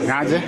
Ngaje?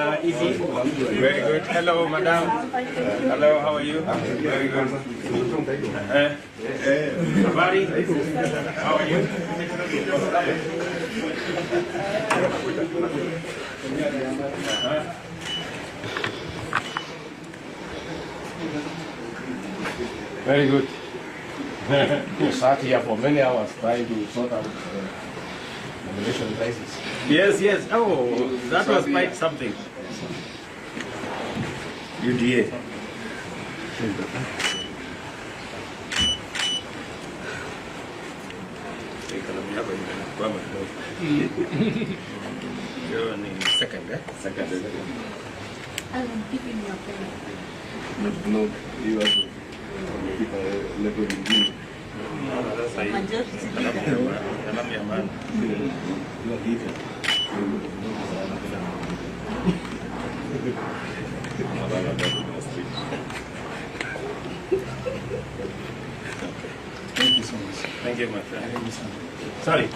Very good. Hello, madam. Hello, how are you? Very good. Buddy, how are you? Very good. We sat here for many hours trying to sort out the relation crisis. Yes, yes. Oh, that was quite something. UDA. You're in second, eh? Second. I'm keeping your pen. No, you have to keep a level review. I'm just sitting there. You are leaving. Thank you so much. Thank you, my friend. Sorry.